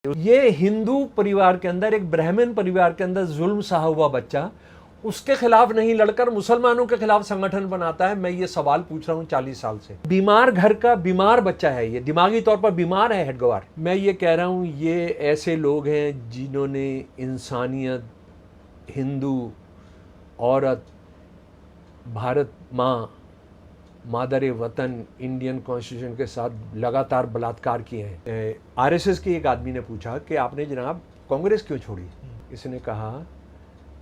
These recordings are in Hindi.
ये हिंदू परिवार के अंदर, एक ब्राह्मण परिवार के अंदर जुल्म सहा हुआ बच्चा उसके खिलाफ नहीं लड़कर मुसलमानों के खिलाफ संगठन बनाता है। मैं ये सवाल पूछ रहा हूँ 40 साल से। बीमार घर का बीमार बच्चा है, ये दिमागी तौर पर बीमार है हेडगवार। मैं ये कह रहा हूँ, ये ऐसे लोग हैं जिन्होंने इंसानियत, हिंदू औरत, भारत माँ, मादर वतन, इंडियन कॉन्स्टिट्यूशन के साथ लगातार बलात्कार किए हैं। आरएसएस के एक आदमी ने पूछा कि आपने जनाब कांग्रेस क्यों छोड़ी? इसने कहा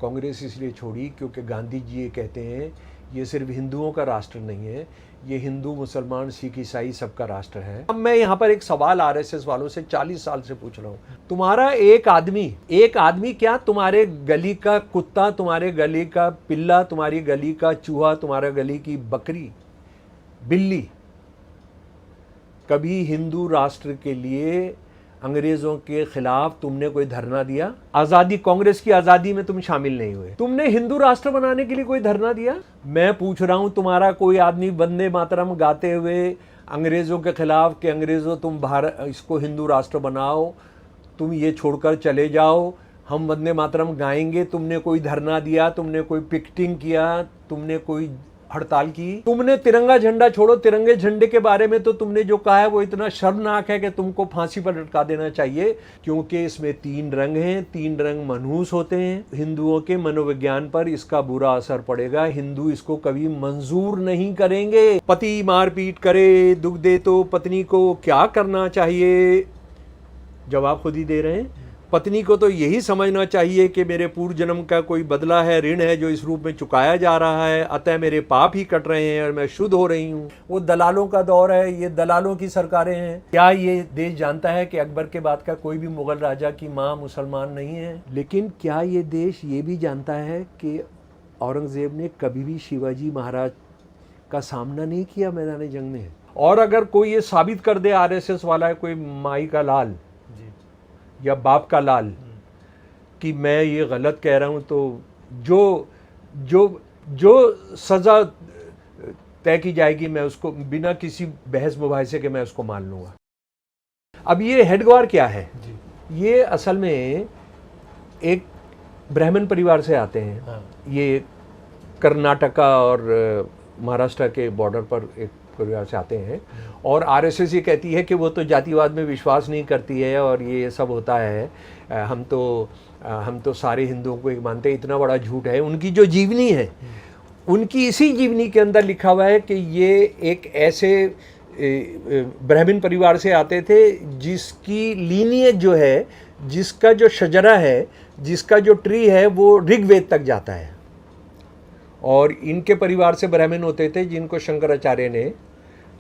कांग्रेस इसलिए छोड़ी क्योंकि गांधी जी ये कहते हैं ये सिर्फ हिंदुओं का राष्ट्र नहीं है, ये हिंदू, मुसलमान, सिख, ईसाई सबका राष्ट्र है। अब मैं यहाँ पर एक सवाल आरएसएस वालों से 40 साल से पूछ रहा हूँ, तुम्हारा एक आदमी क्या, तुम्हारे गली का कुत्ता, तुम्हारे गली का पिल्ला, तुम्हारी गली का चूहा, तुम्हारे गली की बकरी, बिल्ली, कभी हिंदू राष्ट्र के लिए अंग्रेजों के खिलाफ तुमने कोई धरना दिया? आजादी, कांग्रेस की आजादी में तुम शामिल नहीं हुए। तुमने हिंदू राष्ट्र बनाने के लिए कोई धरना दिया? मैं पूछ रहा हूं, तुम्हारा कोई आदमी वंदे मातरम गाते हुए अंग्रेजों के खिलाफ कि अंग्रेजों तुम भारत इसको हिंदू राष्ट्र बनाओ, तुम ये छोड़कर चले जाओ, हम वंदे मातरम गाएंगे, तुमने कोई धरना दिया? तुमने कोई पिकेटिंग किया? तुमने कोई हड़ताल की? तुमने तिरंगा झंडा छोड़ो, तिरंगे झंडे के बारे में तो तुमने जो कहा है वो इतना शर्मनाक है कि तुमको फांसी पर लटका देना चाहिए, क्योंकि इसमें 3 रंग हैं, 3 रंग मनहूस होते हैं। हिंदुओं के मनोविज्ञान पर इसका बुरा असर पड़ेगा, हिंदू इसको कभी मंजूर नहीं करेंगे। पति मारपीट करे, दुख दे तो पत्नी को क्या करना चाहिए? जवाब खुद ही दे रहे हैं। पत्नी को तो यही समझना चाहिए कि मेरे पूर्व जन्म का कोई बदला है, ऋण है जो इस रूप में चुकाया जा रहा है, अतः मेरे पाप ही कट रहे हैं और मैं शुद्ध हो रही हूँ। वो दलालों का दौर है, ये दलालों की सरकारें हैं। क्या ये देश जानता है कि अकबर के बाद का कोई भी मुगल राजा की माँ मुसलमान नहीं है? लेकिन क्या ये देश ये भी जानता है कि औरंगजेब ने कभी भी शिवाजी महाराज का सामना नहीं किया मैदान जंग में? और अगर कोई ये साबित कर दे आरएसएस वाला है, कोई माई का लाल या बाप का लाल, कि मैं ये गलत कह रहा हूं, तो जो जो जो सज़ा तय की जाएगी मैं उसको बिना किसी बहस मुबाहिसे के मैं उसको मान लूँगा। अब ये हेडगवार क्या है? ये असल में एक ब्राह्मण परिवार से आते हैं। हाँ। ये कर्नाटका और महाराष्ट्र के बॉर्डर पर एक परिवार से आते हैं, और आरएसएस ये कहती है कि वो तो जातिवाद में विश्वास नहीं करती है और ये सब होता है, हम तो सारे हिंदुओं को एक मानते हैं। इतना बड़ा झूठ है। उनकी जो जीवनी है, उनकी इसी जीवनी के अंदर लिखा हुआ है कि ये एक ऐसे ब्राह्मण परिवार से आते थे जिसकी लीनियज जो है, जिसका जो शजरा है, जिसका जो ट्री है वो ऋग्वेद तक जाता है। और इनके परिवार से ब्राह्मण होते थे जिनको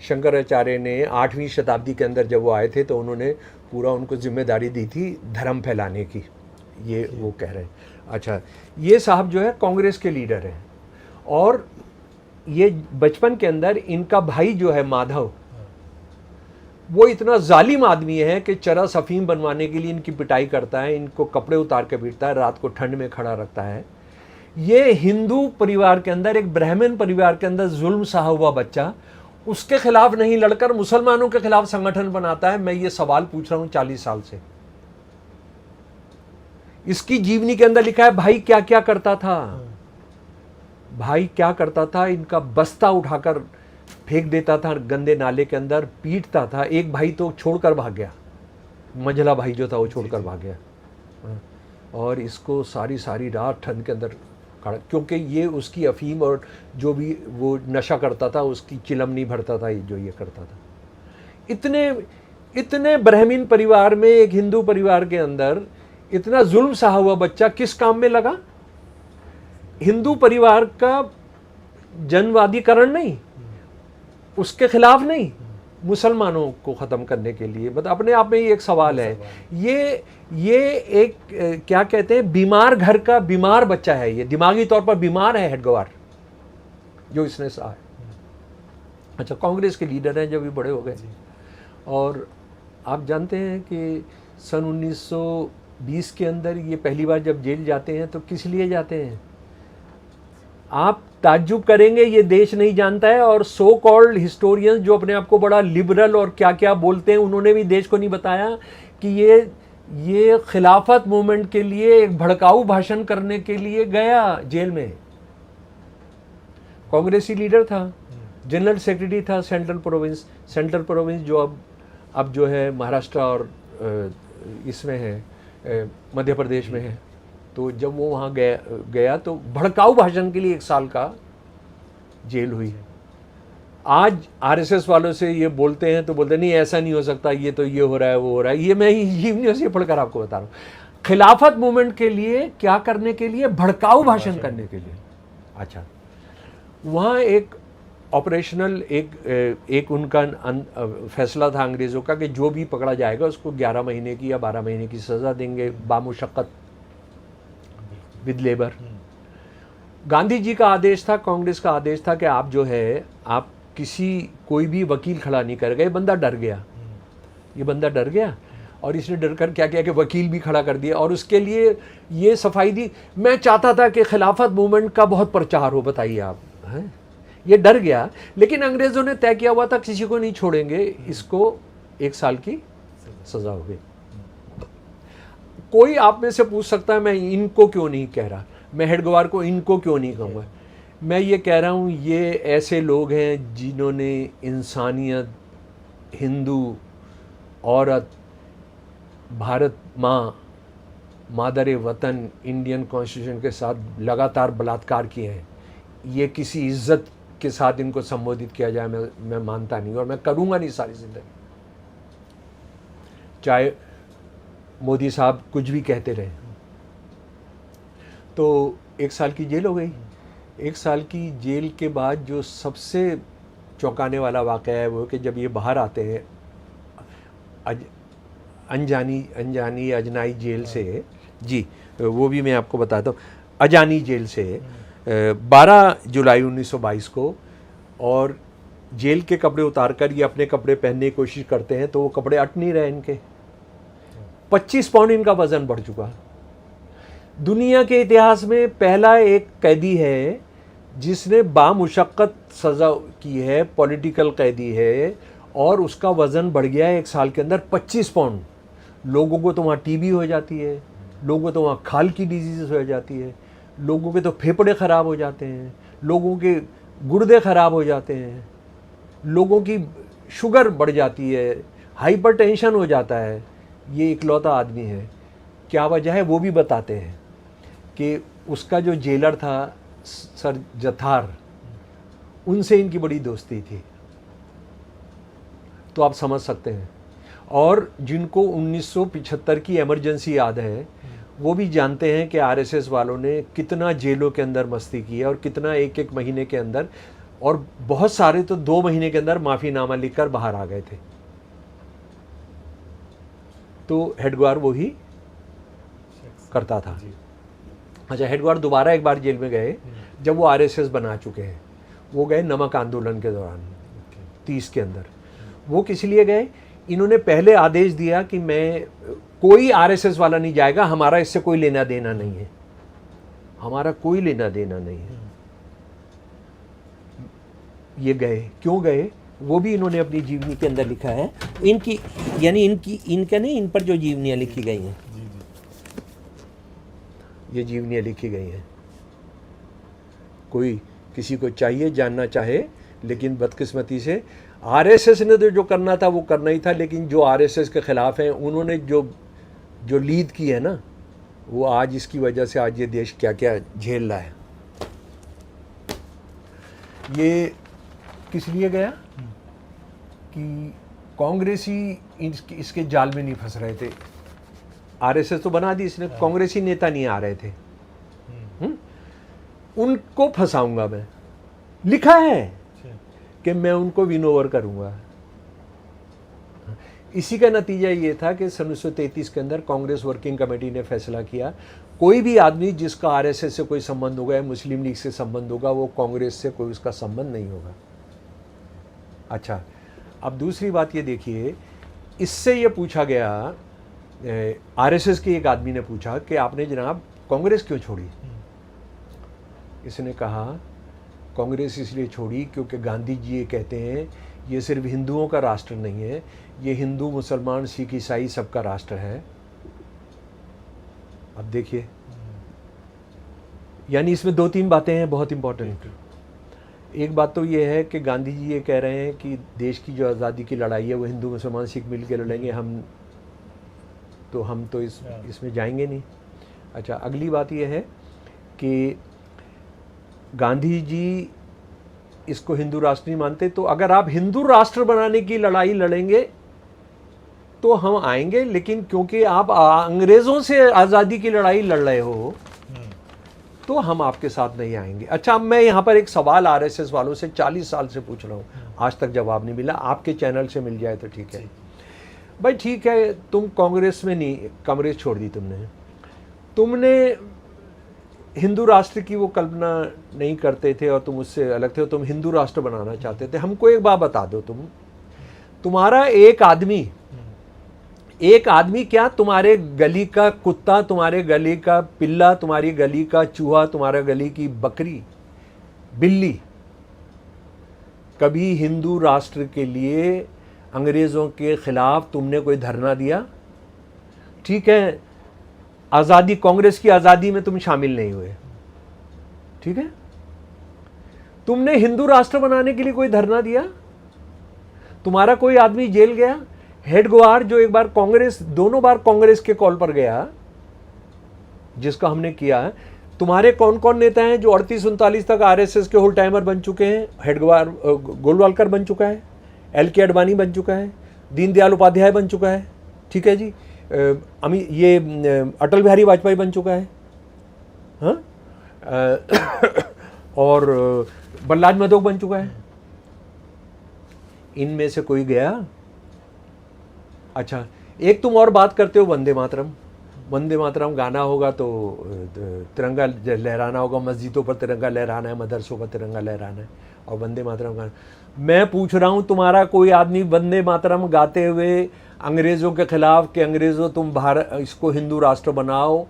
शंकराचार्य ने 8वीं शताब्दी के अंदर जब वो आए थे तो उन्होंने पूरा उनको जिम्मेदारी दी थी धर्म फैलाने की, ये वो कह रहे हैं। अच्छा, ये साहब जो है कांग्रेस के लीडर हैं, और ये बचपन के अंदर इनका भाई जो है माधव, वो इतना जालिम आदमी है कि चरस अफीम बनवाने के लिए इनकी पिटाई करता है, इनको कपड़े उतार के पीटता है, रात को ठंड में खड़ा रखता है। ये हिंदू परिवार के अंदर, एक ब्राह्मण परिवार के अंदर जुल्म सहा हुआ बच्चा उसके खिलाफ नहीं लड़कर मुसलमानों के खिलाफ संगठन बनाता है। मैं ये सवाल पूछ रहा हूं 40 साल से। इसकी जीवनी के अंदर लिखा है भाई क्या क्या करता था, भाई क्या करता था। इनका बस्ता उठाकर फेंक देता था गंदे नाले के अंदर, पीटता था। एक भाई तो छोड़कर भाग गया, मझला भाई जो था वो छोड़कर भाग गया, और इसको सारी रात ठंड के अंदर, क्योंकि ये उसकी अफीम और जो भी वो नशा करता था उसकी चिलम नहीं भरता था जो ये करता था। इतने ब्राह्मण परिवार में, एक हिंदू परिवार के अंदर इतना जुल्म सहा हुआ बच्चा किस काम में लगा? हिंदू परिवार का जनवादीकरण नहीं, उसके खिलाफ नहीं, मुसलमानों को ख़त्म करने के लिए। मतलब अपने आप में ही एक सवाल है। ये एक क्या कहते हैं, बीमार घर का बीमार बच्चा है, ये दिमागी तौर पर बीमार है हेडगवार, जो इसने सहा है। अच्छा, कांग्रेस के लीडर हैं, जब भी बड़े हो गए। और आप जानते हैं कि सन 1920 के अंदर ये पहली बार जब जेल जाते हैं तो किस लिए जाते हैं? आप ताज्जुब करेंगे, ये देश नहीं जानता है। और सो कॉल्ड हिस्टोरियंस जो अपने आप को बड़ा लिबरल और क्या क्या बोलते हैं, उन्होंने भी देश को नहीं बताया कि ये ये खिलाफत मूवमेंट के लिए एक भड़काऊ भाषण करने के लिए गया जेल में। कांग्रेसी लीडर था, जनरल सेक्रेटरी था सेंट्रल प्रोविंस जो अब जो है महाराष्ट्र और इसमें है, मध्य प्रदेश में है। तो जब वो वहाँ गया तो भड़काऊ भाषण के लिए 1 साल का जेल हुई। आज आरएसएस वालों से ये बोलते हैं तो बोलते नहीं ऐसा नहीं हो सकता, ये तो ये हो रहा है वो हो रहा है। ये मैं जीवनी से पढ़कर आपको बता रहा हूँ। खिलाफत मूवमेंट के लिए क्या करने के लिए? भड़काऊ भाषण करने के लिए। अच्छा, वहाँ एक ऑपरेशनल एक उनका फैसला था अंग्रेज़ों का कि जो भी पकड़ा जाएगा उसको 11 महीने की या 12 महीने की सज़ा देंगे बामुशक्कत विद लेबर। गांधी जी का आदेश था, कांग्रेस का आदेश था कि आप जो है आप कोई भी वकील खड़ा नहीं कर गए। बंदा डर गया, ये बंदा डर गया और इसने डर कर क्या किया कि वकील भी खड़ा कर दिया और उसके लिए ये सफाई दी। मैं चाहता था कि खिलाफत मूवमेंट का बहुत प्रचार हो, बताइए आप हैं। ये डर गया, लेकिन अंग्रेज़ों ने तय किया हुआ था किसी को नहीं छोड़ेंगे, इसको 1 साल की सज़ा हो गई। कोई आप में से पूछ सकता है मैं इनको क्यों नहीं कह रहा, मैं हेडगेवार को इनको क्यों नहीं कहूँगा। मैं ये कह रहा हूँ ये ऐसे लोग हैं जिन्होंने इंसानियत, हिंदू, औरत, भारत माँ, मादर वतन, इंडियन कॉन्स्टिट्यूशन के साथ लगातार बलात्कार किए हैं। ये किसी इज्जत के साथ इनको संबोधित किया जाए मैं मानता नहीं और मैं करूँगा नहीं सारी ज़िंदगी। चाहे मोदी साहब कुछ भी कहते रहे। तो 1 साल की जेल हो गई। 1 साल की जेल के बाद जो सबसे चौंकाने वाला वाक़या है वो कि जब ये बाहर आते हैं अजनाई जेल से, जी वो भी मैं आपको बताता हूँ, अजानी जेल से 12 जुलाई 1922 को, और जेल के कपड़े उतारकर ये अपने कपड़े पहनने की कोशिश करते हैं तो वो कपड़े अट नहीं रहे इनके। 25 पाउंड इनका वज़न बढ़ चुका। दुनिया के इतिहास में पहला एक कैदी है जिसने बामुशक्कत सज़ा की है, पॉलिटिकल कैदी है, और उसका वज़न बढ़ गया है 1 साल के अंदर 25 पाउंड। लोगों को तो वहाँ टीबी हो जाती है, लोगों को तो वहाँ खाल की डिजीज़ हो जाती है, लोगों के तो फेफड़े ख़राब हो जाते हैं, लोगों के गुर्दे ख़राब हो जाते हैं, लोगों की शुगर बढ़ जाती है, हाइपरटेंशन हो जाता है। ये इकलौता आदमी है। क्या वजह है वो भी बताते हैं कि उसका जो जेलर था सर जथार, उनसे इनकी बड़ी दोस्ती थी। तो आप समझ सकते हैं। और जिनको 1975 की इमरजेंसी याद है वो भी जानते हैं कि आरएसएस वालों ने कितना जेलों के अंदर मस्ती की है और कितना एक महीने के अंदर, और बहुत सारे तो 2 महीने के अंदर माफ़ीनामा लिखकर बाहर आ गए थे। तो हेडगेवार वो ही करता था। अच्छा, हेडगेवार दोबारा एक बार जेल में गए जब वो आरएसएस बना चुके हैं। वो गए नमक आंदोलन के दौरान 30 के अंदर। वो किस लिए गए? इन्होंने पहले आदेश दिया कि मैं कोई आरएसएस वाला नहीं जाएगा, हमारा इससे कोई लेना देना नहीं है, हमारा कोई लेना देना नहीं है। ये गए, क्यों गए वो भी इन्होंने अपनी जीवनी के अंदर लिखा है। इनकी यानी इनका नहीं, इन पर जो जीवनियाँ लिखी गई हैं, ये जीवनियाँ लिखी गई हैं। कोई किसी को चाहिए जानना चाहे, लेकिन बदकिस्मती से आरएसएस ने तो जो करना था वो करना ही था, लेकिन जो आरएसएस के ख़िलाफ़ हैं उन्होंने जो लीड की है ना, वो आज इसकी वजह से आज ये देश क्या क्या झेल रहा है। ये किस लिए गया कि कांग्रेसी इसके जाल में नहीं फंस रहे थे। आरएसएस तो बना दी इसने, कांग्रेसी नेता नहीं आ रहे थे। उनको फंसाऊंगा मैं, लिखा है कि मैं उनको विन ओवर करूंगा। इसी का नतीजा ये था कि सन 1933 के अंदर कांग्रेस वर्किंग कमेटी ने फैसला किया कोई भी आदमी जिसका आरएसएस से कोई संबंध होगा या मुस्लिम लीग से संबंध होगा, वो कांग्रेस से कोई उसका संबंध नहीं होगा। अच्छा, अब दूसरी बात ये देखिए, इससे ये पूछा गया, आरएसएस के एक आदमी ने पूछा कि आपने जनाब कांग्रेस क्यों छोड़ी? इसने कहा कांग्रेस इसलिए छोड़ी क्योंकि गांधी जी ये कहते हैं ये सिर्फ हिंदुओं का राष्ट्र नहीं है, ये हिंदू, मुसलमान, सिख, ईसाई सबका राष्ट्र है। अब देखिए, यानी इसमें दो तीन बातें हैं बहुत इंपॉर्टेंट। एक बात तो ये है कि गांधी जी ये कह रहे हैं कि देश की जो आज़ादी की लड़ाई है वो हिंदू मुसलमान सिख मिल के लड़ेंगे, हम तो इसमें जाएंगे नहीं। अच्छा, अगली बात ये है कि गांधी जी इसको हिंदू राष्ट्र नहीं मानते, तो अगर आप हिंदू राष्ट्र बनाने की लड़ाई लड़ेंगे तो हम आएंगे, लेकिन क्योंकि आप अंग्रेज़ों से आज़ादी की लड़ाई लड़ रहे हो तो हम आपके साथ नहीं आएंगे। अच्छा, अब मैं यहाँ पर एक सवाल आरएसएस वालों से 40 साल से पूछ रहा हूँ, आज तक जवाब नहीं मिला। आपके चैनल से मिल जाए तो ठीक है भाई, ठीक है। तुम कांग्रेस में नहीं, कांग्रेस छोड़ दी तुमने हिंदू राष्ट्र की वो कल्पना नहीं करते थे और तुम उससे अलग थे, और तुम हिंदू राष्ट्र बनाना चाहते थे। हमको एक बात बता दो, तुम्हारा एक आदमी क्या, तुम्हारे गली का कुत्ता, तुम्हारे गली का पिल्ला, तुम्हारी गली का चूहा, तुम्हारे गली की बकरी, बिल्ली, कभी हिंदू राष्ट्र के लिए अंग्रेज़ों के खिलाफ तुमने कोई धरना दिया? ठीक है, आज़ादी, कांग्रेस की आज़ादी में तुम शामिल नहीं हुए, ठीक है। तुमने हिंदू राष्ट्र बनाने के लिए कोई धरना दिया? तुम्हारा कोई आदमी जेल गया? हेडगेवार जो एक बार कांग्रेस, दोनों बार कांग्रेस के कॉल पर गया, जिसका हमने किया, तुम्हारे कौन कौन नेता हैं जो 38-39 तक आरएसएस के होल टाइमर बन चुके हैं? हेडगेवार, गोलवालकर बन चुका है, एल.के. आडवाणी बन चुका है, दीनदयाल उपाध्याय बन चुका है, ठीक है जी, ये अटल बिहारी वाजपेयी बन चुका है, हाँ, और बलराज मधोक बन चुका है। इनमें से कोई गया? अच्छा, एक तुम और बात करते हो वंदे मातरम। वंदे मातरम गाना होगा तो तिरंगा लहराना होगा, मस्जिदों पर तिरंगा लहराना है, मदरसों पर तिरंगा लहराना है, और वंदे मातरम गाना। मैं पूछ रहा हूँ, तुम्हारा कोई आदमी वंदे मातरम गाते हुए अंग्रेज़ों के खिलाफ कि अंग्रेज़ों तुम भारत, इसको हिंदू राष्ट्र बनाओ,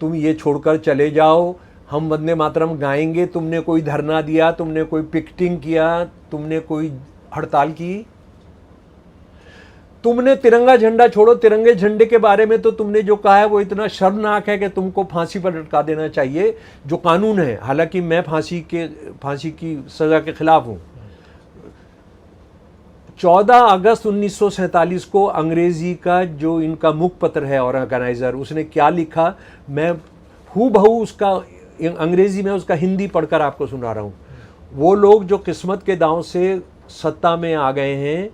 तुम ये छोड़कर चले जाओ, हम वंदे मातरम गाएंगे, तुमने कोई धरना दिया, तुमने कोई पिकेटिंग किया, तुमने कोई हड़ताल की? तुमने तिरंगा झंडा छोड़ो, तिरंगे झंडे के बारे में तो तुमने जो कहा है वो इतना शर्मनाक है कि तुमको फांसी पर लटका देना चाहिए, जो कानून है। हालांकि मैं फांसी की सजा के खिलाफ हूं। 14 अगस्त 1947 को अंग्रेजी का जो इनका मुखपत्र है ऑर्गेनाइजर, उसने क्या लिखा, मैं हूबहू उसका अंग्रेजी में उसका हिंदी पढ़कर आपको सुना रहा हूं। वो लोग जो किस्मत के दांव से सत्ता में आ गए हैं,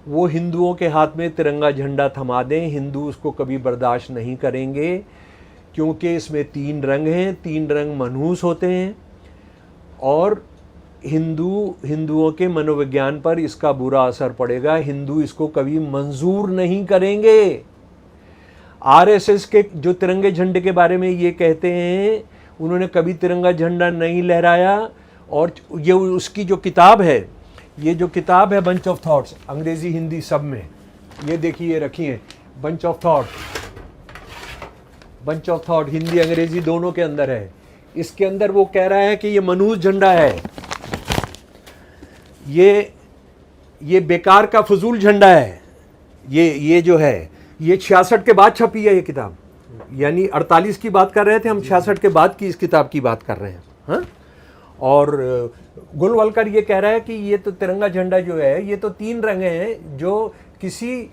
वो हिंदुओं के हाथ में तिरंगा झंडा थमा दें, हिंदू उसको कभी बर्दाश्त नहीं करेंगे, क्योंकि इसमें 3 रंग हैं, 3 रंग मनहूस होते हैं, और हिंदुओं के मनोविज्ञान पर इसका बुरा असर पड़ेगा। हिंदू इसको कभी मंजूर नहीं करेंगे। आरएसएस के जो तिरंगे झंडे के बारे में ये कहते हैं, उन्होंने कभी तिरंगा झंडा नहीं लहराया। और ये उसकी जो किताब है, ये जो किताब है बंच ऑफ थॉट्स, अंग्रेजी हिंदी सब में, ये देखिए, ये रखी है, बंच ऑफ थॉट हिंदी अंग्रेजी दोनों के अंदर है। इसके अंदर वो कह रहा है कि ये मनहूस झंडा है, ये बेकार का फजूल झंडा है। ये जो है, ये 66 के बाद छपी है ये किताब, यानी 48 की बात कर रहे थे हम, 66 के बाद की इस किताब की बात कर रहे हैं, हाँ। और गोलवालकर ये कह रहा है कि ये तो तिरंगा झंडा जो है, ये तो 3 रंग हैं जो किसी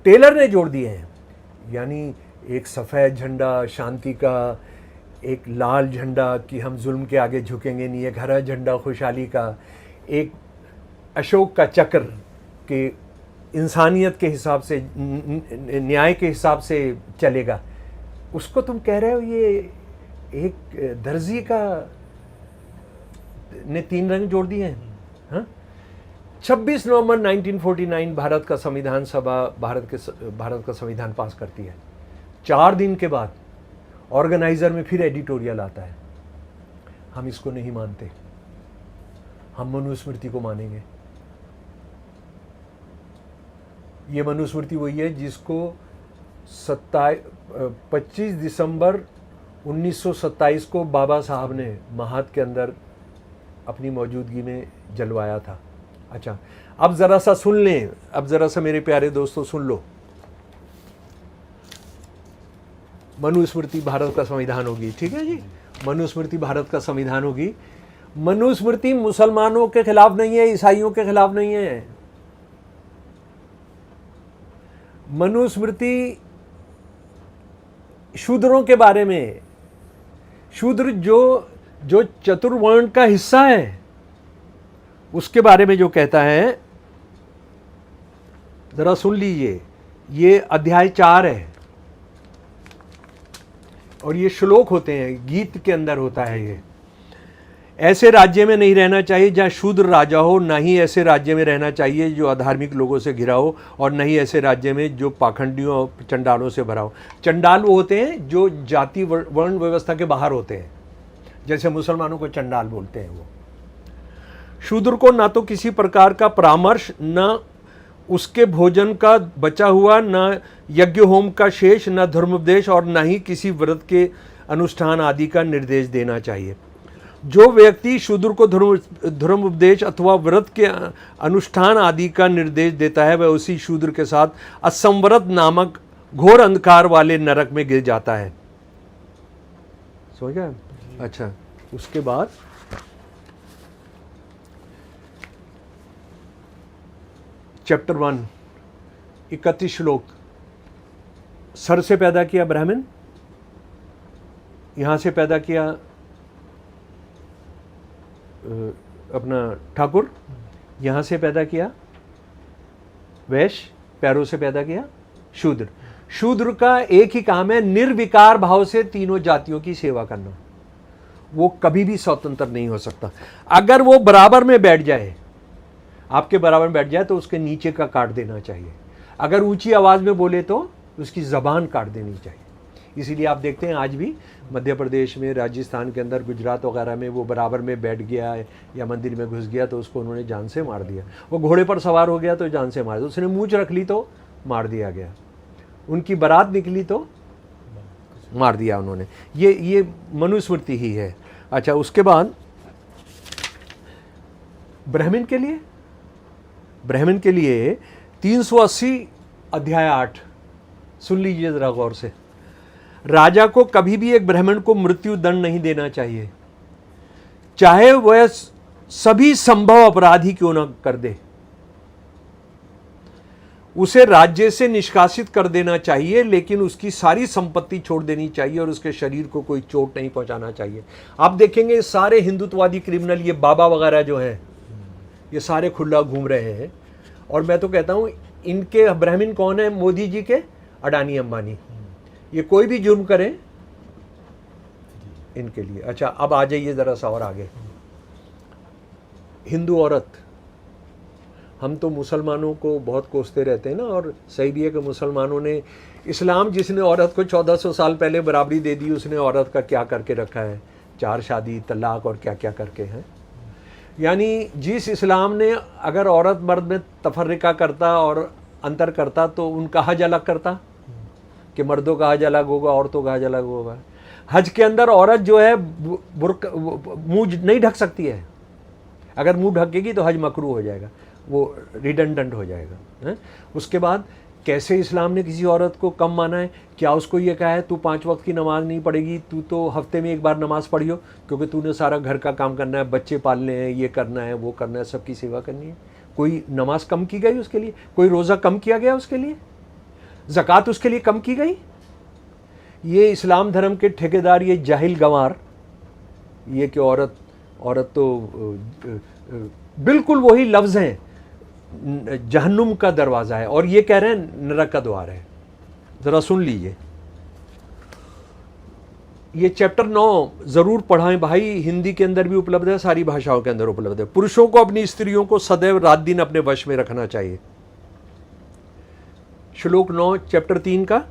टेलर ने जोड़ दिए हैं, यानी एक सफ़ेद झंडा शांति का, एक लाल झंडा कि हम जुल्म के आगे झुकेंगे नहीं, एक हरा झंडा खुशहाली का, एक अशोक का चक्र कि इंसानियत के हिसाब से, न्याय के हिसाब से चलेगा। उसको तुम कह रहे हो ये एक दर्जी का ने 3 रंग जोड़ दिए हैं, हाँ। 26 नवंबर 1949 भारत का संविधान सभा भारत का संविधान पास करती है। 4 दिन के बाद ऑर्गेनाइजर में फिर एडिटोरियल आता है, हम इसको नहीं मानते, हम मनुस्मृति को मानेंगे। ये मनुस्मृति वही है जिसको 25 दिसंबर 1927 को बाबा साहब ने महाद के अंदर अपनी मौजूदगी में जलवाया था। अच्छा, अब ज़रा सा सुन लें, अब ज़रा सा मेरे प्यारे दोस्तों सुन लो। मनुस्मृति भारत का संविधान होगी, ठीक है जी, मनुस्मृति भारत का संविधान होगी। मनुस्मृति मुसलमानों के खिलाफ नहीं है, ईसाइयों के खिलाफ नहीं है। मनुस्मृति शूद्रों के बारे में, शूद्र जो चतुर्वर्ण का हिस्सा है उसके बारे में जो कहता है, जरा सुन लीजिए। ये अध्याय 4 है और ये श्लोक होते हैं, गीत के अंदर होता है ये। ऐसे राज्य में नहीं रहना चाहिए जहाँ शूद्र राजा हो, ना ही ऐसे राज्य में रहना चाहिए जो अधार्मिक लोगों से घिरा हो, और न ही ऐसे राज्य में जो पाखंडियों और चंडालों से भरा हो। चंडाल वो होते हैं जो जाति वर्ण व्यवस्था के बाहर होते हैं, जैसे मुसलमानों को चंडाल बोलते हैं वो। शूद्र को ना तो किसी प्रकार का परामर्श, न उसके भोजन का बचा हुआ, न यज्ञ होम का शेष, न धर्मोपदेश, और न ही किसी व्रत के अनुष्ठान आदि का निर्देश देना चाहिए। जो व्यक्ति शूद्र को धर्म उपदेश अथवा व्रत के अनुष्ठान आदि का निर्देश देता है, वह उसी शूद्र के साथ असंवरत नामक घोर अंधकार वाले नरक में गिर जाता है। समझ गए? अच्छा, उसके बाद चैप्टर 1 31 श्लोक। सर से पैदा किया ब्राह्मण, यहां से पैदा किया अपना ठाकुर, यहां से पैदा किया वैश्य, पैरों से पैदा किया शूद्र। शूद्र का एक ही काम है, निर्विकार भाव से तीनों जातियों की सेवा करना। वो कभी भी स्वतंत्र नहीं हो सकता। अगर वो बराबर में बैठ जाए, आपके बराबर में बैठ जाए, तो उसके नीचे का काट देना चाहिए। अगर ऊंची आवाज में बोले तो उसकी जबान काट देनी चाहिए। इसीलिए आप देखते हैं आज भी मध्य प्रदेश में, राजस्थान के अंदर, गुजरात वगैरह में वो बराबर में बैठ गया या मंदिर में घुस गया तो उसको उन्होंने जान से मार दिया। वो घोड़े पर सवार हो गया तो जान से मार दिया। उसने मूंछ रख ली तो मार दिया गया। उनकी बारात निकली तो मार दिया उन्होंने। ये मनुस्मृति ही है। अच्छा, उसके बाद ब्राह्मण के लिए 380 अध्याय 8 सुन लीजिए जरा गौर से। राजा को कभी भी एक ब्राह्मण को मृत्यु दंड नहीं देना चाहिए, चाहे वह सभी संभव अपराध ही क्यों न कर दे। उसे राज्य से निष्कासित कर देना चाहिए, लेकिन उसकी सारी संपत्ति छोड़ देनी चाहिए और उसके शरीर को कोई चोट नहीं पहुंचाना चाहिए। आप देखेंगे सारे हिंदुत्ववादी क्रिमिनल, ये बाबा वगैरह जो हैं, ये सारे खुला घूम रहे हैं। और मैं तो कहता हूं इनके ब्राह्मण कौन है? मोदी जी के अडानी अंबानी। ये कोई भी जुर्म करें इनके लिए। अच्छा, अब आ जाइए जरा सा और आगे। हिंदू औरत, हम तो मुसलमानों को बहुत कोसते रहते हैं ना, और सही भी है कि मुसलमानों ने, इस्लाम जिसने औरत को 1400 साल पहले बराबरी दे दी, उसने औरत का क्या करके रखा है? 4 शादी, तलाक और क्या क्या करके हैं। यानी जिस इस्लाम ने अगर औरत मर्द में तफर्रिका करता और अंतर करता तो उनका हज अलग करता कि मर्दों का हज अलग होगा, औरतों का हज अलग होगा। हज के अंदर औरत जो है मुंह नहीं ढक सकती है। अगर मुंह ढकेगी तो हज मकरू हो जाएगा, वो रिडंडेंट हो जाएगा है? उसके बाद कैसे इस्लाम ने किसी औरत को कम माना है? क्या उसको ये कहा है तू 5 वक्त की नमाज नहीं पढ़ेगी, तू तो हफ्ते में 1 बार नमाज पढ़ियो, क्योंकि तूने सारा घर का काम करना है, बच्चे पालने हैं, ये करना है, वो करना है, सबकी सेवा करनी है। कोई नमाज कम की गई उसके लिए? कोई रोज़ा कम किया गया उसके लिए? ज़कात उसके लिए कम की गई? ये इस्लाम धर्म के ठेकेदार, ये जाहिल गंवार, ये कि औरत तो बिल्कुल वही लफ्ज़ हैं, जहन्नुम का दरवाज़ा है, और ये कह रहे हैं नरक का द्वार है। ज़रा सुन लीजिए, ये चैप्टर 9 ज़रूर पढ़ाएं भाई। हिंदी के अंदर भी उपलब्ध है, सारी भाषाओं के अंदर उपलब्ध है। पुरुषों को अपनी स्त्रियों को सदैव रात दिन अपने वश में रखना चाहिए। श्लोक 9 चैप्टर 3 का।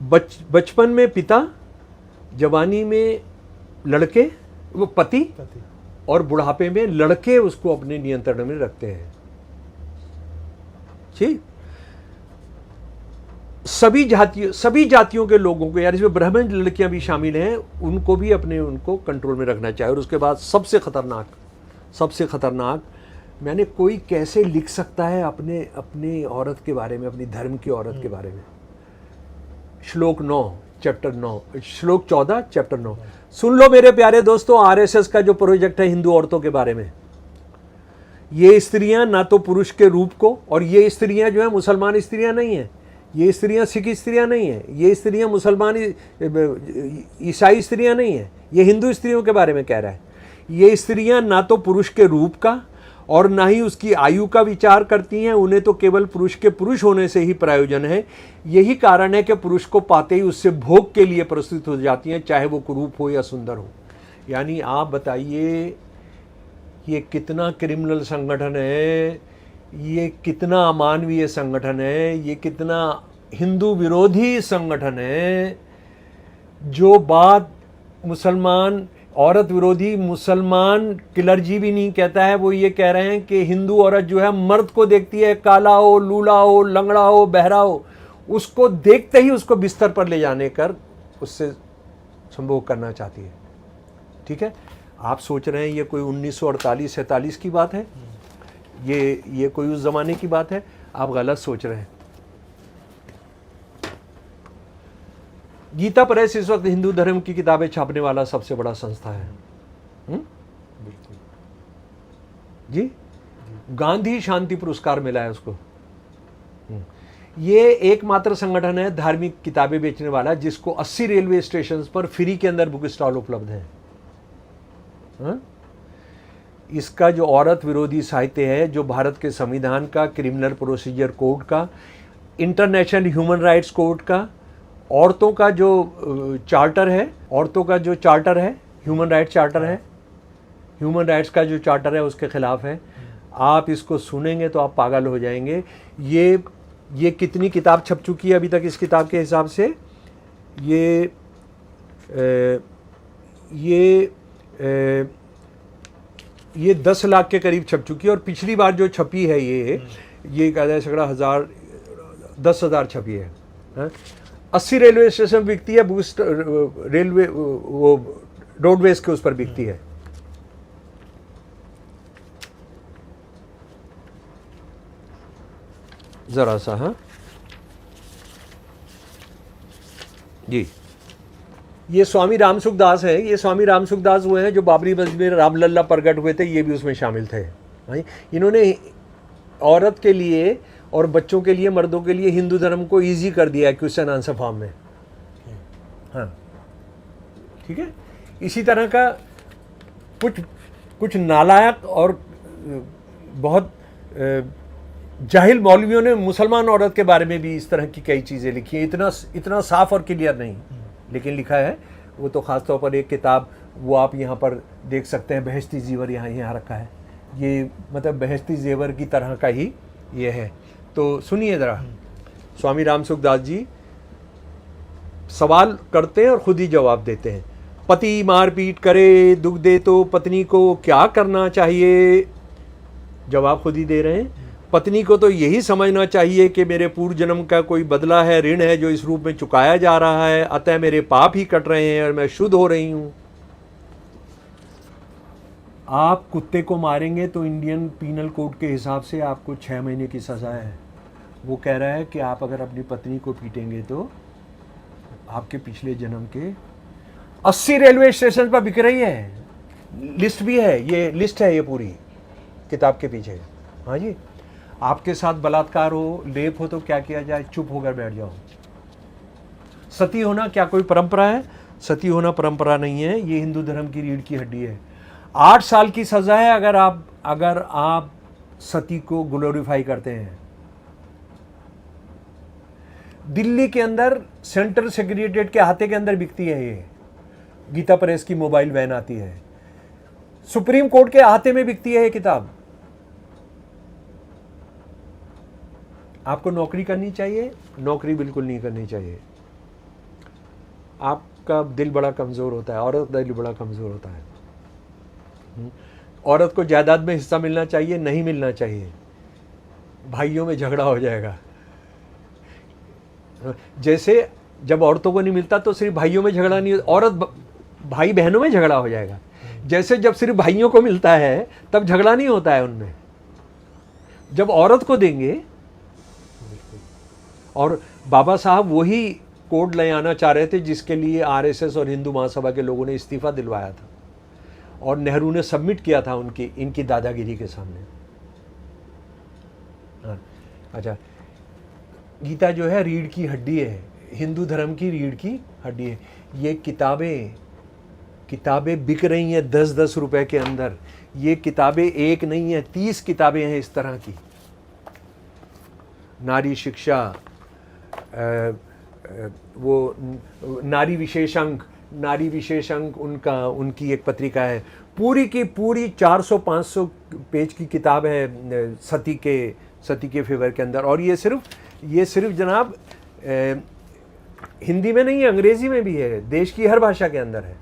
बचपन में पिता, जवानी में लड़के, वो पति, और बुढ़ापे में लड़के उसको अपने नियंत्रण में रखते हैं। ठीक, सभी जातियों के लोगों को, यार इसमें ब्राह्मण लड़कियां भी शामिल हैं, उनको भी उनको कंट्रोल में रखना चाहिए। और उसके बाद सबसे खतरनाक, मैंने कोई कैसे लिख सकता है अपने औरत के बारे में, अपनी धर्म की औरत के बारे में। श्लोक 9 चैप्टर 9, श्लोक 14 चैप्टर 9। सुन लो मेरे प्यारे दोस्तों, आरएसएस का जो प्रोजेक्ट है हिंदू औरतों के बारे में, ये स्त्रियां ना तो पुरुष के रूप को, और ये स्त्रियां जो है मुसलमान स्त्रियां नहीं है, ये स्त्रियां सिख स्त्रियां नहीं है, ये स्त्रियां मुसलमान ईसाई स्त्रियां नहीं है, ये हिंदू स्त्रियों के बारे में कह रहा है। ये स्त्रियां ना तो पुरुष के रूप का और ना ही उसकी आयु का विचार करती हैं, उन्हें तो केवल पुरुष के पुरुष होने से ही प्रयोजन है। यही कारण है कि पुरुष को पाते ही उससे भोग के लिए प्रस्तुत हो जाती हैं, चाहे वो कुरूप हो या सुंदर हो। यानी आप बताइए ये कितना क्रिमिनल संगठन है, ये कितना अमानवीय संगठन है, ये कितना हिंदू विरोधी संगठन है। जो बात मुसलमान औरत विरोधी मुसलमान क्लर्जी भी नहीं कहता है, वो ये कह रहे हैं कि हिंदू औरत जो है मर्द को देखती है, काला हो, लूला हो, लंगड़ा हो, बहरा हो, उसको देखते ही उसको बिस्तर पर ले जाने कर उससे संभोग करना चाहती है। ठीक है, आप सोच रहे हैं ये कोई 1948-47 की बात है, ये कोई उस जमाने की बात है? आप गलत सोच रहे हैं। गीता प्रेस इस वक्त हिंदू धर्म की किताबें छापने वाला सबसे बड़ा संस्था है। जी, गांधी शांति पुरस्कार मिला है उसको। ये एकमात्र संगठन है धार्मिक किताबें बेचने वाला जिसको 80 रेलवे स्टेशन पर फ्री के अंदर बुक स्टॉल उपलब्ध है। इसका जो औरत विरोधी साहित्य है, जो भारत के संविधान का, क्रिमिनल प्रोसीजर कोड का, इंटरनेशनल ह्यूमन राइट्स कोड का, औरतों का जो चार्टर है, औरतों का जो चार्टर है, ह्यूमन राइट्स चार्टर है, ह्यूमन राइट्स का जो चार्टर है उसके खिलाफ है। आप इसको सुनेंगे तो आप पागल हो जाएंगे। ये कितनी किताब छप चुकी है अभी तक इस किताब के हिसाब से? ये 10 लाख के करीब छप चुकी है, और पिछली बार जो छपी है ये कहता है सगड़ा 10,000 छपी है। 80 रेलवे स्टेशन बिकती है, बूस्ट रेलवे वो रोडवेज के उस पर बिकती है। जरा सा, हाँ जी, ये स्वामी रामसुखदास है। ये स्वामी रामसुखदास वो हैं जो बाबरी मस्जिद में रामलल्ला प्रकट हुए थे, ये भी उसमें शामिल थे। इन्होंने औरत के लिए और बच्चों के लिए, मर्दों के लिए हिंदू धर्म को इजी कर दिया है क्वेश्चन आंसर फॉर्म में। हाँ, ठीक है। इसी तरह का कुछ नालायक और बहुत जाहिल मौलवियों ने मुसलमान औरत के बारे में भी इस तरह की कई चीज़ें लिखी हैं। इतना साफ और क्लियर नहीं, लेकिन लिखा है। वो तो ख़ास तौर पर एक किताब वो आप यहाँ पर देख सकते हैं, बहश्ती ज़ेवर यहाँ रखा है। ये मतलब बहश्ती ज़ेवर की तरह का ही ये है। तो सुनिए ज़रा, स्वामी रामसुखदास जी सवाल करते हैं और ख़ुद ही जवाब देते हैं। पति मारपीट करे, दुख दे तो पत्नी को क्या करना चाहिए? जवाब खुद ही दे रहे हैं। पत्नी को तो यही समझना चाहिए कि मेरे पूर्व जन्म का कोई बदला है, ऋण है जो इस रूप में चुकाया जा रहा है, अतः मेरे पाप ही कट रहे हैं और मैं शुद्ध हो रही हूं। आप कुत्ते को मारेंगे तो इंडियन पीनल कोड के हिसाब से आपको 6 महीने की सजा है। वो कह रहा है कि आप अगर अपनी पत्नी को पीटेंगे तो आपके पिछले जन्म के 80 रेलवे स्टेशन पर बिक रही है। लिस्ट भी है, ये लिस्ट है ये पूरी किताब के पीछे। हाँ जी, आपके साथ बलात्कार हो, रेप हो तो क्या किया जाए? चुप होकर बैठ जाओ। सती होना क्या कोई परंपरा है? सती होना परंपरा नहीं है, ये हिंदू धर्म की रीढ़ की हड्डी है। 8 साल की सजा है अगर आप सती को ग्लोरीफाई करते हैं। दिल्ली के अंदर सेंट्रल सेक्रेटेरिएट के अहाते के अंदर बिकती है ये। गीता प्रेस की मोबाइल वैन आती है। सुप्रीम कोर्ट के अहाते में बिकती है ये किताब। आपको नौकरी करनी चाहिए? नौकरी बिल्कुल नहीं करनी चाहिए। आपका दिल बड़ा कमज़ोर होता है, औरत का दिल बड़ा कमज़ोर होता है। औरत को जायदाद में हिस्सा मिलना चाहिए? नहीं मिलना चाहिए। भाइयों में झगड़ा हो जाएगा। जैसे जब औरतों को नहीं मिलता तो सिर्फ भाइयों में झगड़ा नहीं, औरत भाई बहनों में झगड़ा हो जाएगा। जैसे जब सिर्फ भाइयों को मिलता है तब झगड़ा नहीं होता है उनमें। जब औरत को देंगे, और बाबा साहब वही कोड ले आना चाह रहे थे जिसके लिए आरएसएस और हिंदू महासभा के लोगों ने इस्तीफा दिलवाया था और नेहरू ने सबमिट किया था इनकी दादागिरी के सामने। हाँ, अच्छा, गीता जो है रीढ़ की हड्डी है, हिंदू धर्म की रीढ़ की हड्डी है। ये किताबें बिक रही हैं 10-10 रुपए के अंदर। ये किताबें एक नहीं है, 30 किताबें हैं इस तरह की। नारी शिक्षा, वो नारी विशेषांक उनकी एक पत्रिका है, पूरी की पूरी 400-500 पेज की किताब है सती के फेवर के अंदर। और ये सिर्फ जनाब हिंदी में नहीं है, अंग्रेजी में भी है, देश की हर भाषा के अंदर है।